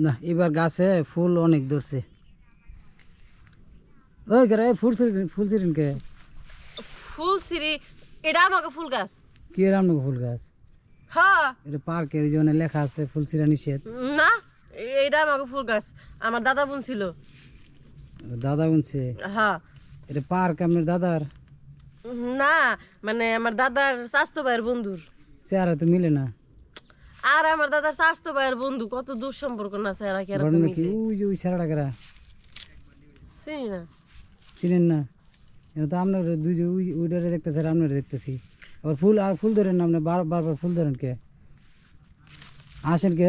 না এবার গাছে ফুল অনেক ধরছে। ওই করে ফুল ছিলেন কে? ফুল সিরি এটা আমাকে ফুল গাছ। কি এরম ফুল গাছ? হ্যাঁ এটা পার্কে ওই জন্য লেখা আছে ফুল ছিঁড়া নিষেধ। না এটা আমাকে ফুল গাছ, আমার দাদা বোন ছিল। দাদা বুনছে? হ্যাঁ এটা পার্ক আপনার দাদার? না মানে আমার দাদার স্বাস্থ্য ভাইয়ের বন্ধুর। চেহারা তো মিলে না। আর আমার দাদার স্বাস্থ্য ভাইয়ের বন্ধু, কত দূর সম্পর্ক না স্যার কি ঘটনা কি? ওই যে ওই ছেড়াটা কেরা? চিনি না। চিনেন না? এটা তো আপনার দুই যে ওইটারে দেখতেছে আর আপনারা দেখতেছি। আবার ফুল আর ফুল ধরেন না আপনি, বারবার ফুল ধরেন কে? আসেন কে?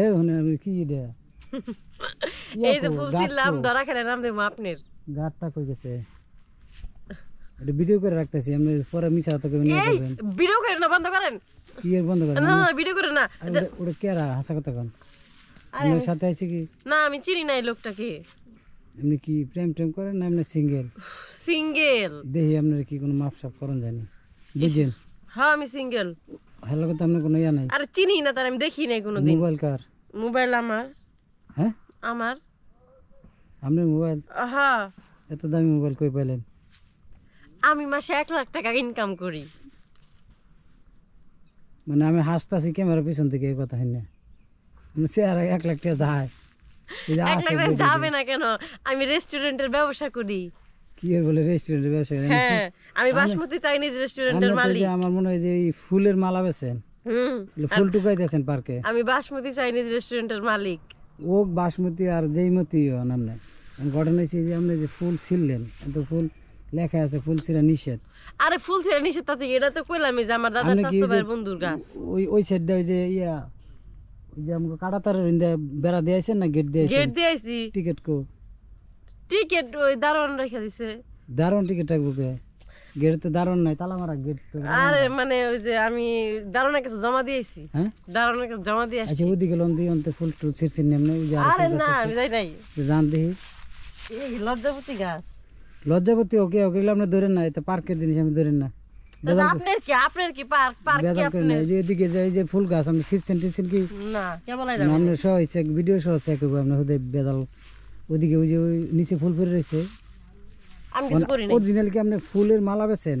কি এটা? এই যে ফুল ছিলাম ধরা খেলে নাম দেবো আপনার। গাছটা কই গেছে? এটা ভিডিও করে রাখতেছি, আপনি পরে মিছা তো কেমন নিয়ে যাবেন। ভিডিও করেন না, বন্ধ করেন। কি এর বন্ধ করেন? না না ভিডিও করেন না। ওটা কেরা? হাসা কথা কন। আপনার সাথে আছে কি? না আমি চিনি না এই লোকটাকে। এমনি কি প্রেম করেন না এমনি সিঙ্গেল? সিঙ্গেল। দেখি আপনার কি কোনো মাপসাপ করেন জানি, বুঝছেন? হ্যাঁ আমি সিঙ্গেল। হ্যালো কথা আপনার কোনো ইয়া নাই? আরে চিনি না তার, আমি দেখি নাই কোনোদিন। মোবাইল কার? মোবাইল আমার। হ্যাঁ আমার। আপনার মোবাইল? হ্যাঁ। এত দামি মোবাইল কই পাইলেন? আমি মাসে 1 লাখ টাকা ইনকাম করি। মানে আমি হাসতাছি ক্যামেরা পিছন থেকে, এই কথা হয় না? চেহারা 1 লাখ টাকা যায়? 1 লাখ টাকা যাবে না কেন? আমি রেস্টুরেন্টের ব্যবসা করি। কি এর বলে রেস্টুরেন্টের ব্যবসা? হ্যাঁ আমি বাসমতি চাইনিজ রেস্টুরেন্টের মালিক। আমার মনে হয় যে এই ফুলের মালা বেচেন, ফুল টুকাইতেছেন পার্কে। আমি বাসমতি চাইনিজ রেস্টুরেন্টের মালিক। ও বাসমতি আর যেইমতি নাম নেই। ঘটনা হয়েছে যে আপনি যে ফুল ছিললেন, এত ফুল লেখা আছে ফুল ছিঁড়া নিষেধ। আরে ফুল ছিঁড়া নিষেধ তাতে এটা তো কইলামই যে আমার দাদার স্বাস্থ্য ভাইয়ের বন্ধুর গাছ। ওই সাইডটা ওই যে ইয়া ওই যে আমাকে কাটাতারের বেড়া দিয়েছেন না গেট দিয়েছেন? গেট দিয়েছি। টিকিট কো? টিকিট ওই দারোয়ান রেখে দিছে। দারুণ টিকিট রাখবো কে? গেট তো দারুণ নাই, তালা মারা গেট তো। আরে মানে ওই যে আমি দারোয়ানের কাছে জমা দিয়েছি। হ্যাঁ দারোয়ানের কাছে জমা দিয়ে আসছি। আচ্ছা ওদিকে লন দিয়ে অন্তে ফুল টুল ছিঁড়ছেন এমনি? ওই যে আরে না আমি যাই নাই। জান দেখি এই লজ্জাপতি গাছ। লজ্জাপতি ওকে ওকে আপনি ধরেন না, এটা পার্কের জিনিস, আমি ধরেন না। আপনার কি পার্ক কি আপনার? এই যে এদিকে যে এই যে ফুল গাছ আপনি ছিঁড়ছেন টিড়ছেন কি? না কেবল এটা আপনার সহ হয়েছে ভিডিও সহ চেক করবো আপনার হুদে বেদাল। ওদিকে ওই যে ওই নিচে ফুল পরে রয়েছে। আমি কিছু করি না। অরিজিনাল কি আপনি ফুলের মালা বেচেন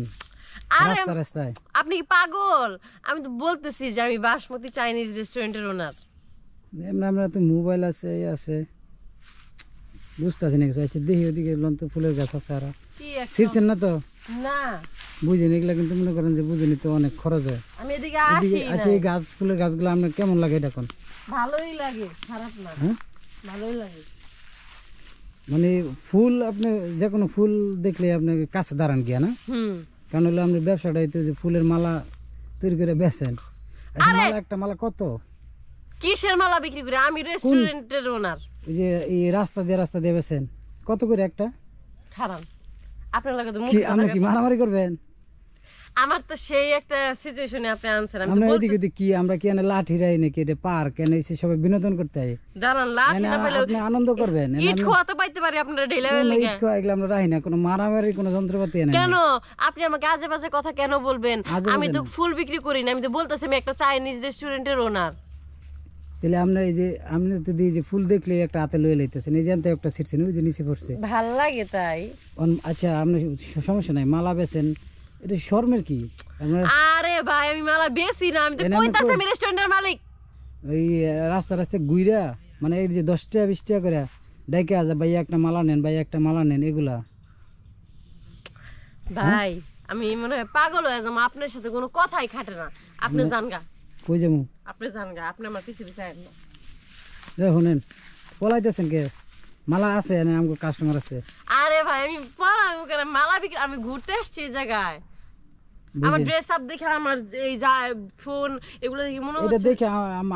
আরে রাস্তায়? আপনি কি পাগল? আমি তো বলতেছি যে আমি বাসমতি চাইনিজ রেস্টুরেন্টের ওনার। এমনি আমরা তো মোবাইল আছে এই আছে বুঝতেছি না কিছু। আচ্ছা দেখি ওদিকে লন তো ফুলের গাছ আছে আর ছিঁড়ছেন না তো? না বুঝেন এগুলা কিন্তু মনে করেন যে বুঝেনি তো অনেক খরচ হয়। আমি এদিকে আসি না। আচ্ছা এই গাছ ফুলের গাছগুলো আপনার কেমন লাগে এটা কোন? ভালোই লাগে, খারাপ না। হ্যাঁ ভালোই লাগে। মানে ফুল আপনি যে কোনো ফুল দেখলে আপনি কাছে দাঁড়ান গিয়া না? কারণ হলো আপনার ব্যবসাটাই তো যে ফুলের মালা তৈরি করে বেচেন। মালা একটা মালা কত? কিসের মালা বিক্রি করে? আমি রেস্টুরেন্টের ওনার। ওই যে এই রাস্তা দিয়ে বেচেন কত করে একটা? খারাপ আপনার লাগে তো কি আপনি কি মারামারি করবেন? আমার তো সেই একটা সিচুয়েশনে আপনি আনছেন। আমি আমরা তো এদিকে কি আমরা কি এনে লাঠি রাই নাকি? এটা পার্ক এনে এসে সবাই বিনোদন করতে হয়। দাঁড়ান লাঠি না পেলে আপনি আনন্দ করবেন। ইট খোয়া তো পাইতে পারি আপনারা ঢেলে ঢেলে। ইট খোয়া এগুলো আমরা রাখি না, কোনো মারামারি কোনো যন্ত্রপাতি এনে। কেন আপনি আমাকে আজে বাজে কথা কেন বলবেন? আমি তো ফুল বিক্রি করি না, আমি তো বলতেছি আমি একটা চাইনিজ রেস্টুরেন্টের ওনার। তাহলে আমরা এই যে আপনি তো দিয়ে যে ফুল দেখলে একটা হাতে লয়ে লাইতেছেন, এই যে একটা ছিটছেন ওই যে নিচে পড়ছে, ভাল লাগে তাই। আচ্ছা আপনি সমস্যা নাই মালা বেচেন, এটা শর্মের কি? আরে ভাই আমি মালা বেচি না, আমি তো কইতাছি আমি রেস্টুরেন্টের মালিক। ওই রাস্তা গুইরা মানে এই যে 10 টাকা 20 টাকা করে ডাইকে আজ ভাই একটা মালা নেন, ভাই একটা মালা নেন, এগুলা ভাই আমি মনে হয় পাগল হয়ে যাবো, আপনার সাথে কোনো কথাই খাটে না। আপনি জানগা কই যাবো? আপনি জানগা, আপনি আমার পিছে পিছে আইন না। শুনেন পলাইতেছেন কে? মালা আছে না আমগো কাস্টমার আছে। আরে ভাই আমি পড়াবো কেন? মালা বিক্রি, আমি ঘুরতে আসছি এই জায়গায়। আমার ড্রেস আপ দেখে আমার এই ফোন এগুলো দেখে মনে হচ্ছে, এটা দেখে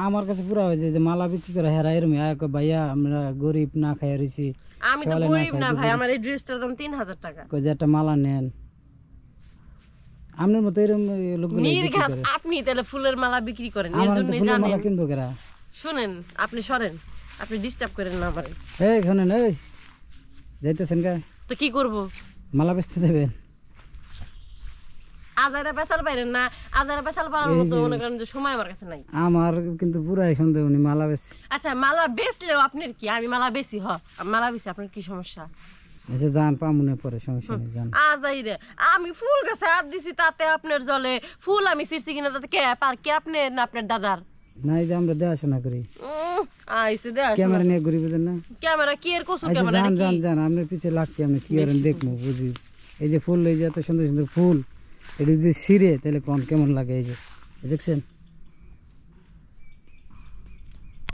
আমার কাছে পুরা হয়েছে যে মালা বিক্রি করে হেরা এরম ভাইয়া আমরা গরিব না খাইয়া রইছি। আমি তো গরিব না ভাই, আমার এই ড্রেসটার দাম 3000 টাকা। কই যে একটা মালা নেন, আপনার মতো এরকম লোকগুলো নির্ঘাত আপনি তাহলে ফুলের মালা বিক্রি করেন, এর জন্য জানেন। মালা কিনবো কেরা? শুনেন আপনি সরেন, আপনি ডিস্টার্ব করেন না আমারে। এই শুনেন এই যাইতেছেন কা? তো কি করব? মালা বেচতে যাবেন? আজারে পেছাল পাইরেন না, আজারে পেছাল পাওয়ার মতো মনে করেন যে সময় আমার কাছে নাই। আমার কিন্তু পুরাই সন্দেহ উনি মালা বেশি। আচ্ছা মালা বেচলেও আপনার কি, আমি মালা বেশি আমি মালা বেশি, আপনার কি সমস্যা? আচ্ছা যান পামুনে পরে, সমস্যা নেই যান। আজাই রে, আমি ফুল গাছে হাত দিছি তাতে আপনার জলে, ফুল আমি ছিঁড়ছি কিনা তাতে কে পার, কে আপনার না আপনার দাদার? নাই যে আমরা দেখাশোনা করি, আইসে দেখ ক্যামেরা নিয়ে ঘুরি বুঝেন না। ক্যামেরা কি এর কসু আচ্ছা ক্যামেরা যান কি? যান যান, আপনার পিছিয়ে লাগছে, আপনি কি করেন দেখবো বুঝি। এই যে ফুল, এই যে এত সুন্দর সুন্দর ফুল, এটা যদি ছিঁড়ে তাহলে কোন কেমন লাগে, এই যে দেখছেন।